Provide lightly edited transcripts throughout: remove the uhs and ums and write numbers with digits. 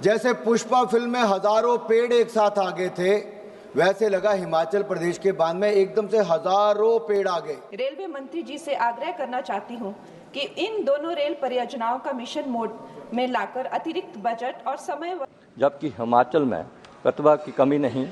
जैसे पुष्पा फिल्म में हजारों पेड़ एक साथ आ गए थे, वैसे लगा हिमाचल प्रदेश के बांध में एकदम से हजारों पेड़ आ गए। रेलवे मंत्री जी से आग्रह करना चाहती हूँ कि इन दोनों रेल परियोजनाओं का मिशन मोड में लाकर अतिरिक्त बजट और समय, जबकि हिमाचल में प्रतिभा की कमी नहीं,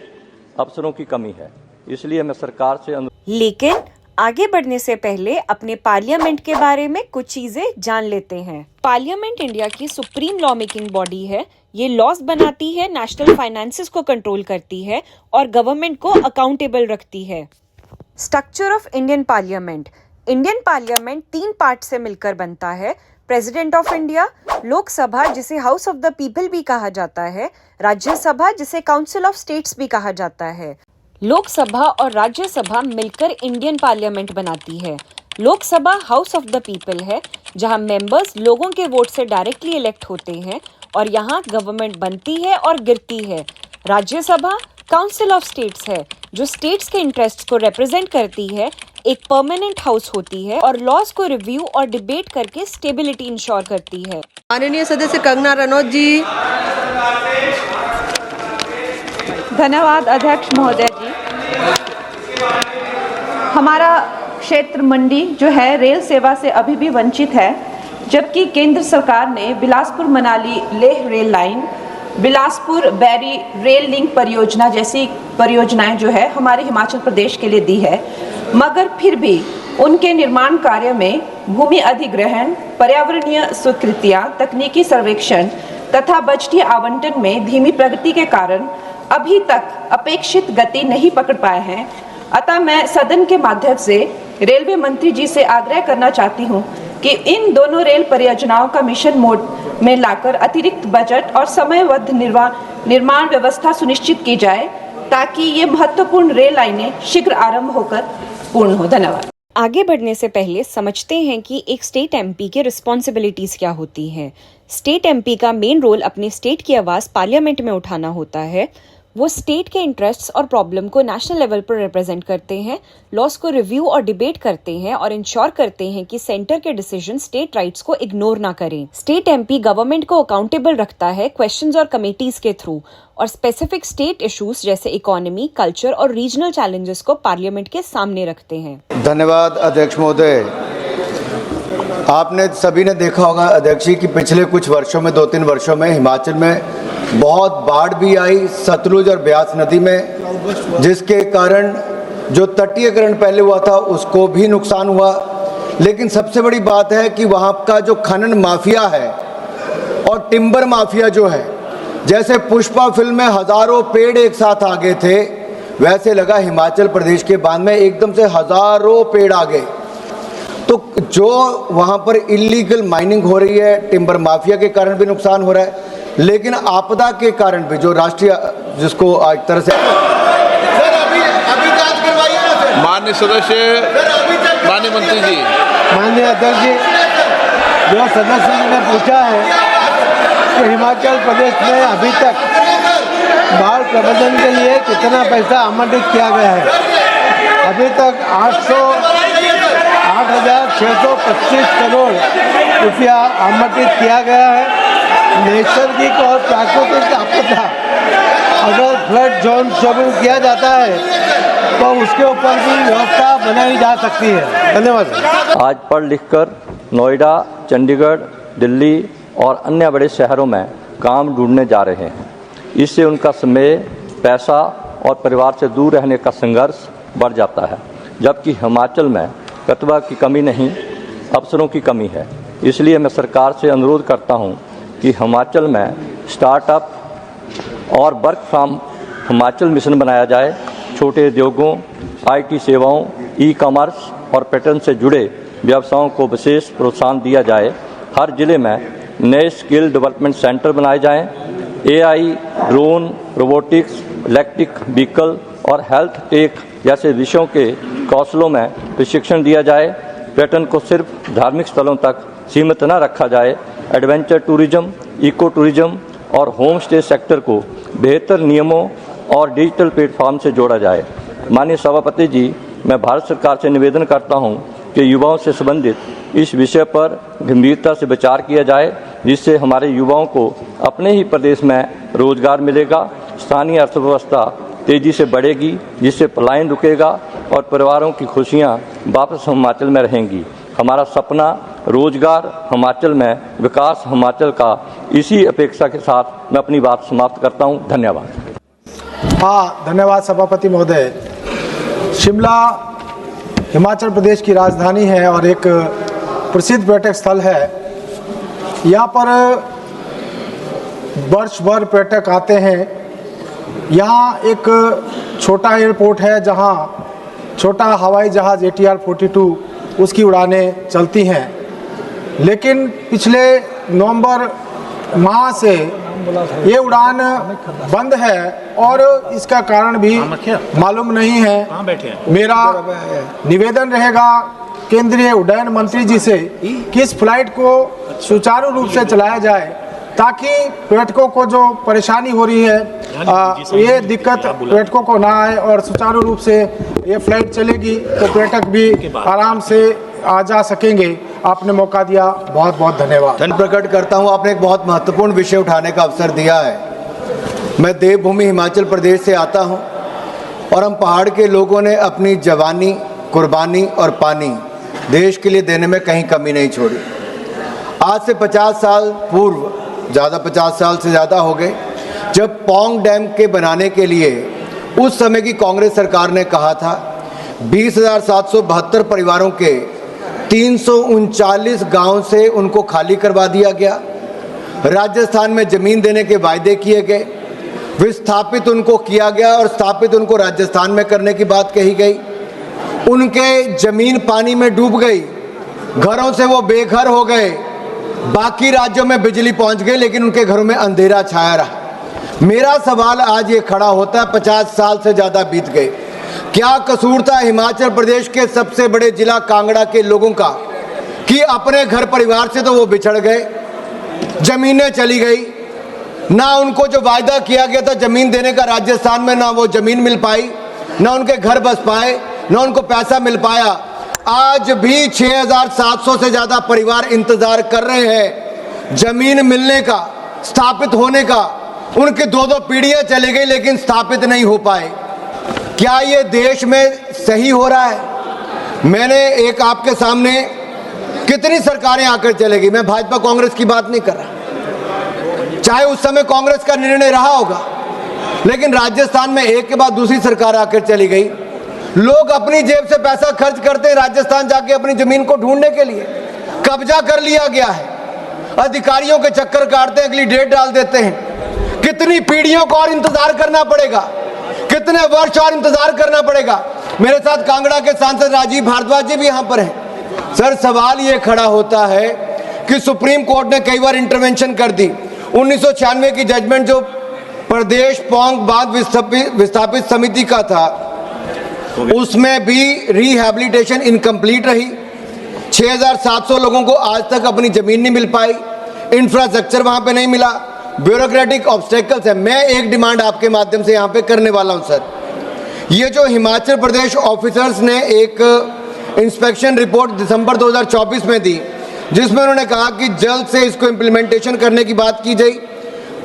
अफसरों की कमी है, इसलिए मैं सरकार से लेकिन आगे बढ़ने से पहले अपने पार्लियामेंट के बारे में कुछ चीजें जान लेते हैं। पार्लियामेंट इंडिया की सुप्रीम लॉ मेकिंग बॉडी है। ये लॉज बनाती है, नेशनल फाइनेंसेस को कंट्रोल करती है और गवर्नमेंट को अकाउंटेबल रखती है। Structure of Indian parliament 3 part से मिलकर बनता है। प्रेसिडेंट ऑफ इंडिया, लोकसभा जिसे हाउस ऑफ द पीपल भी कहा जाता है, राज्यसभा जिसे काउंसिल ऑफ स्टेट्स भी कहा जाता है। लोकसभा और राज्यसभा मिलकर इंडियन पार्लियामेंट बनाती है। Lok Sabha house of the people है, जहां मेंबर्स लोगों के वोट से डायरेक्टली इलेक्ट होते हैं और यहां गवर्नमेंट बनती है और गिरती है। राज्यसभा काउंसिल ऑफ स्टेट्स है, जो स्टेट्स के इंटरेस्ट्स को रिप्रेजेंट करती है, एक परमानेंट हाउस होती है और लॉज को रिव्यू और डिबेट करके स्टेबिलिटी इंश्योर करती है। माननीय सदस्य कंगना रनौत जी। धन्यवाद अध्यक्ष महोदय जी। हमारा क्षेत्र मंडी जो है रेल सेवा से अभी भी वंचित है, जबकि केंद्र सरकार ने बिलासपुर मनाली लेह रेल लाइन, बिलासपुर बैरी रेल लिंक परियोजना जैसी परियोजनाएं जो है हमारे हिमाचल प्रदेश के लिए दी है, मगर फिर भी उनके निर्माण कार्य में भूमि अधिग्रहण, पर्यावरणीय स्वीकृतियां, तकनीकी सर्वेक्षण तथा बजटीय आवंटन में धीमी प्रगति के कारण अभी तक अपेक्षित गति नहीं पकड़ पाए हैं। अतः मैं सदन के माध्यम से रेलवे मंत्री जी से आग्रह करना चाहती हूं कि इन दोनों रेल परियोजनाओं का मिशन मोड में लाकर अतिरिक्त बजट और समयबद्ध निर्माण व्यवस्था सुनिश्चित की जाए, ताकि ये महत्वपूर्ण रेल लाइनें शीघ्र आरंभ होकर पूर्ण हो। धन्यवाद। आगे बढ़ने से पहले समझते हैं कि एक स्टेट एमपी की रिस्पॉन्सिबिलिटीज क्या होती हैं। स्टेट एमपी का मेन रोल अपने स्टेट की आवाज पार्लियामेंट में उठाना होता है। वो स्टेट के इंटरेस्ट्स और प्रॉब्लम को नेशनल लेवल पर रिप्रेजेंट करते हैं, लॉस को रिव्यू और डिबेट करते हैं और इंश्योर करते हैं कि सेंटर के डिसीजन स्टेट राइट्स को इग्नोर ना करें। स्टेट एमपी गवर्नमेंट को अकाउंटेबल रखता है क्वेश्चंस और कमेटीज के थ्रू, और स्पेसिफिक स्टेट इश्यूज जैसे इकोनॉमी, कल्चर और रीजनल चैलेंजेस को पार्लियामेंट के सामने रखते हैं। धन्यवाद अध्यक्ष महोदय। आपने सभी ने देखा होगा अध्यक्ष जी कि पिछले कुछ वर्षों में 2-3 वर्षों में हिमाचल में बहुत बाढ़ भी आई सतलुज और ब्यास नदी में, जिसके कारण जो तटीयकरण पहले हुआ था उसको भी नुकसान हुआ। लेकिन सबसे बड़ी बात है कि वहाँ का जो खनन माफिया है और टिम्बर माफिया जो है, जैसे पुष्पा फिल्म में हजारों पेड़ एक साथ आ गए थे, वैसे लगा हिमाचल प्रदेश के बांध में एकदम से हजारों पेड़ आ गए। तो जो वहाँ पर इलीगल माइनिंग हो रही है, टिम्बर माफिया के कारण भी नुकसान हो रहा है, लेकिन आपदा के कारण भी जो राष्ट्रीय जिसको एक तरह से अभी जांच करवाइए ना। माननीय सदस्य, माननीय मंत्री जी। माननीय अध्यक्ष जी, जो सदस्य जी ने पूछा है कि हिमाचल प्रदेश में अभी तक बाढ़ प्रबंधन के लिए कितना पैसा आवंटित किया गया है। अभी तक 8,625 करोड़ रुपया आवंटित किया गया है। नैसर्गिक और प्राकृतिक आपदा अगर फ्लड जोन शुरू किया जाता है तो उसके ऊपर भी व्यवस्था बनाई जा सकती है। धन्यवाद। आज पढ़ लिखकर नोएडा, चंडीगढ़, दिल्ली और अन्य बड़े शहरों में काम ढूंढने जा रहे हैं। इससे उनका समय, पैसा और परिवार से दूर रहने का संघर्ष बढ़ जाता है, जबकि हिमाचल में प्रतिभा की कमी नहीं, अवसरों की कमी है। इसलिए मैं सरकार से अनुरोध करता हूं कि हिमाचल में स्टार्टअप और वर्क फ्रॉम हिमाचल मिशन बनाया जाए। छोटे उद्योगों, आईटी सेवाओं, ई-कॉमर्स और पर्यटन से जुड़े व्यवसायों को विशेष प्रोत्साहन दिया जाए। हर जिले में नए स्किल डेवलपमेंट सेंटर बनाए जाएं। AI, drone, robotics, electric vehicle और हेल्थ टेक जैसे विषयों के कौशलों में प्रशिक्षण दिया जाए। पर्यटन को सिर्फ धार्मिक स्थलों तक सीमित न रखा जाए। एडवेंचर टूरिज्म, इको टूरिज्म और होम स्टे सेक्टर को बेहतर नियमों और डिजिटल प्लेटफॉर्म से जोड़ा जाए। माननीय सभापति जी, मैं भारत सरकार से निवेदन करता हूं कि युवाओं से संबंधित इस विषय पर गंभीरता से विचार किया जाए जिससे हमारे युवाओं को अपने ही प्रदेश में रोजगार मिलेगा, स्थानीय अर्थव्यवस्था तेजी से बढ़ेगी, जिससे पलायन रुकेगा और परिवारों की खुशियां वापस हिमाचल में रहेंगी। हमारा सपना रोजगार हिमाचल में, विकास हिमाचल का, इसी अपेक्षा के साथ मैं अपनी बात समाप्त करता हूं। धन्यवाद। हाँ, धन्यवाद सभापति महोदय। शिमला हिमाचल प्रदेश की राजधानी है और एक प्रसिद्ध पर्यटक स्थल है। यहाँ पर वर्ष भर पर्यटक आते हैं। यहाँ एक छोटा एयरपोर्ट है जहाँ छोटा हवाई जहाज़ ATR 42 उसकी उड़ानें चलती हैं, लेकिन पिछले नवंबर माह से ये उड़ान बंद है और इसका कारण भी मालूम नहीं है। मेरा निवेदन रहेगा केंद्रीय उड्डयन मंत्री जी से कि इस फ्लाइट को सुचारू रूप से चलाया जाए, ताकि पर्यटकों को जो परेशानी हो रही है ये दिक्कत पर्यटकों को ना आए और सुचारू रूप से ये फ्लाइट चलेगी तो पर्यटक भी आराम से आ जा सकेंगे। आपने मौका दिया, बहुत बहुत धन्यवाद। धन्यवाद प्रकट करता हूं, आपने एक बहुत महत्वपूर्ण विषय उठाने का अवसर दिया है। मैं देवभूमि हिमाचल प्रदेश से आता हूं और हम पहाड़ के लोगों ने अपनी जवानी, कुर्बानी और पानी देश के लिए देने में कहीं कमी नहीं छोड़ी। आज से 50 साल पूर्व, 50 साल से ज़्यादा हो गए, जब पौंग डैम के बनाने के लिए उस समय की कांग्रेस सरकार ने कहा था 20,772 परिवारों के 339 गांव से उनको खाली करवा दिया गया। राजस्थान में ज़मीन देने के वायदे किए गए, विस्थापित उनको किया गया और स्थापित उनको राजस्थान में करने की बात कही गई। उनके ज़मीन पानी में डूब गई, घरों से वो बेघर हो गए। बाकी राज्यों में बिजली पहुंच गई, लेकिन उनके घरों में अंधेरा छाया रहा। मेरा सवाल आज ये खड़ा होता है, 50 साल से ज़्यादा बीत गए, क्या कसूर था हिमाचल प्रदेश के सबसे बड़े जिला कांगड़ा के लोगों का कि अपने घर परिवार से तो वो बिछड़ गए, जमीनें चली गई, ना उनको जो वायदा किया गया था जमीन देने का राजस्थान में, ना वो जमीन मिल पाई, ना उनके घर बस पाए, ना उनको पैसा मिल पाया। आज भी 6,700 से ज़्यादा परिवार इंतजार कर रहे हैं जमीन मिलने का, स्थापित होने का। उनकी 2-2 पीढ़ियां चली गई लेकिन स्थापित नहीं हो पाए। क्या ये देश में सही हो रहा है? मैंने एक आपके सामने कितनी सरकारें आकर चलेगी, मैं भाजपा कांग्रेस की बात नहीं कर रहा, चाहे उस समय कांग्रेस का निर्णय रहा होगा, लेकिन राजस्थान में एक के बाद दूसरी सरकार आकर चली गई। लोग अपनी जेब से पैसा खर्च करते हैं राजस्थान जाके अपनी जमीन को ढूंढने के लिए। कब्जा कर लिया गया है, अधिकारियों के चक्कर काटते हैं, अगली डेट डाल देते हैं। कितनी पीढ़ियों को और इंतजार करना पड़ेगा, कितने वर्ष और इंतजार करना पड़ेगा। मेरे साथ कांगड़ा के सांसद राजीव भारद्वाज जी भी यहाँ पर हैं। सर, सवाल ये खड़ा होता है कि सुप्रीम कोर्ट ने कई बार इंटरवेंशन कर दी। 1996 की जजमेंट जो प्रदेश पौंग बांध विस्थापित समिति का था, उसमें भी रिहैबिलिटेशन इनकम्प्लीट रही। 6,700 लोगों को आज तक अपनी जमीन नहीं मिल पाई, इंफ्रास्ट्रक्चर वहां पे नहीं मिला, ब्यूरोक्रेटिक ऑब्स्टेकल्स है। मैं एक डिमांड आपके माध्यम से यहाँ पे करने वाला हूँ सर, ये जो हिमाचल प्रदेश ऑफिसर्स ने एक इंस्पेक्शन रिपोर्ट दिसंबर 2024 में दी, जिसमें उन्होंने कहा कि जल्द से इसको इम्प्लीमेंटेशन करने की बात की जाए,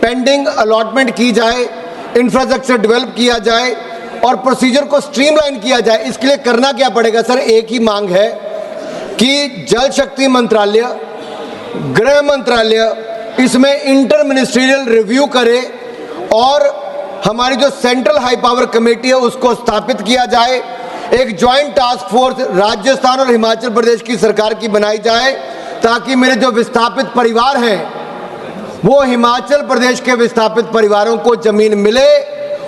पेंडिंग अलॉटमेंट की जाए, इंफ्रास्ट्रक्चर डेवलप किया जाए और प्रोसीजर को स्ट्रीमलाइन किया जाए। इसके लिए करना क्या पड़ेगा सर? एक ही मांग है कि जल शक्ति मंत्रालय, गृह मंत्रालय इसमें इंटर मिनिस्ट्रियल रिव्यू करे और हमारी जो सेंट्रल हाई पावर कमेटी है उसको स्थापित किया जाए। एक ज्वाइंट टास्क फोर्स राजस्थान और हिमाचल प्रदेश की सरकार की बनाई जाए, ताकि मेरे जो विस्थापित परिवार हैं वो हिमाचल प्रदेश के विस्थापित परिवारों को जमीन मिले,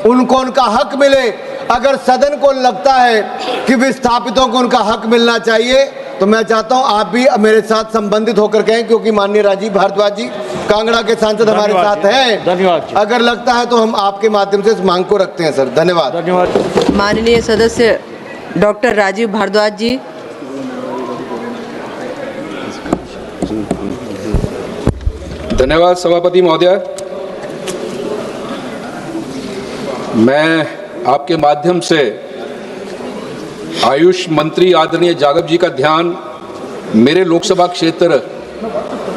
उनको उनका हक मिले। अगर सदन को लगता है कि विस्थापितों को उनका हक मिलना चाहिए, तो मैं चाहता हूं आप भी मेरे साथ संबंधित होकर कहें, क्योंकि माननीय राजीव भारद्वाज जी कांगड़ा के सांसद हमारे साथ हैं। धन्यवाद। अगर लगता है तो हम आपके माध्यम से इस मांग को रखते हैं सर। धन्यवाद। धन्यवाद। माननीय सदस्य डॉक्टर राजीव भारद्वाज जी। धन्यवाद सभापति महोदय। मैं आपके माध्यम से आयुष मंत्री आदरणीय जागब जी का ध्यान मेरे लोकसभा क्षेत्र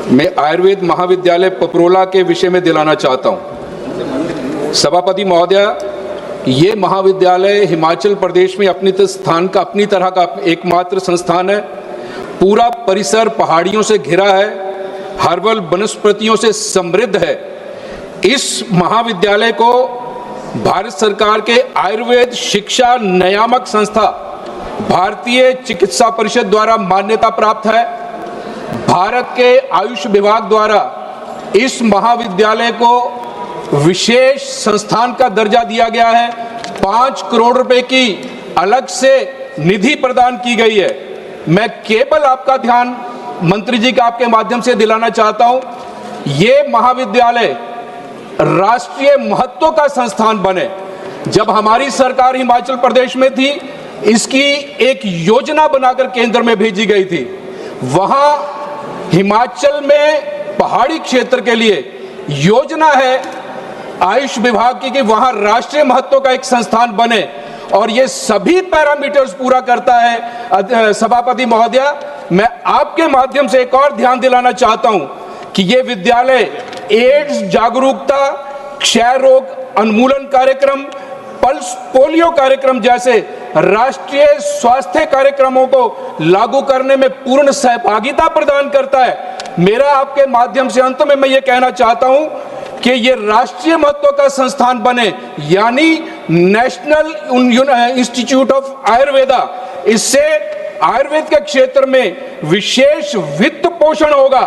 मैं आयुर्वेद महाविद्यालय पपरोला के विषय में दिलाना चाहता हूं। सभापति महोदया, ये महाविद्यालय हिमाचल प्रदेश में अपनी तरह का एकमात्र संस्थान है। पूरा परिसर पहाड़ियों से घिरा है, हर्बल वनस्पतियों से समृद्ध है। इस महाविद्यालय को भारत सरकार के आयुर्वेद शिक्षा नियामक संस्था भारतीय चिकित्सा परिषद द्वारा मान्यता प्राप्त है। भारत के आयुष विभाग द्वारा इस महाविद्यालय को विशेष संस्थान का दर्जा दिया गया है। 5 करोड़ रुपए की अलग से निधि प्रदान की गई है। मैं केवल आपका ध्यान मंत्री जी का आपके माध्यम से दिलाना चाहता हूं, ये महाविद्यालय राष्ट्रीय महत्व का संस्थान बने। जब हमारी सरकार हिमाचल प्रदेश में थी, इसकी एक योजना बनाकर केंद्र में भेजी गई थी। वहां हिमाचल में पहाड़ी क्षेत्र के लिए योजना है आयुष विभाग की कि वहां राष्ट्रीय महत्व का एक संस्थान बने, और ये सभी पैरामीटर्स पूरा करता है। सभापति महोदया, मैं आपके माध्यम से एक और ध्यान दिलाना चाहता हूं कि ये विद्यालय एड्स जागरूकता, क्षय रोग उन्मूलन कार्यक्रम, पल्स पोलियो कार्यक्रम जैसे राष्ट्रीय स्वास्थ्य कार्यक्रमों को लागू करने में पूर्ण सहभागिता प्रदान करता है। मेरा आपके माध्यम से अंत में मैं ये कहना चाहता हूं कि ये राष्ट्रीय महत्व का संस्थान बने, यानी नेशनल इंस्टीट्यूट ऑफ आयुर्वेदा। इससे आयुर्वेद के क्षेत्र में विशेष वित्त पोषण होगा,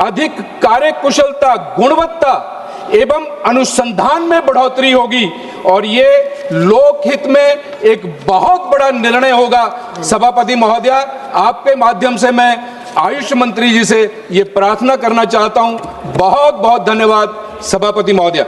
अधिक कार्यकुशलता, गुणवत्ता एवं अनुसंधान में बढ़ोतरी होगी, और ये लोकहित में एक बहुत बड़ा निर्णय होगा। सभापति महोदया, आपके माध्यम से मैं आयुष मंत्री जी से ये प्रार्थना करना चाहता हूं। बहुत बहुत धन्यवाद सभापति महोदया।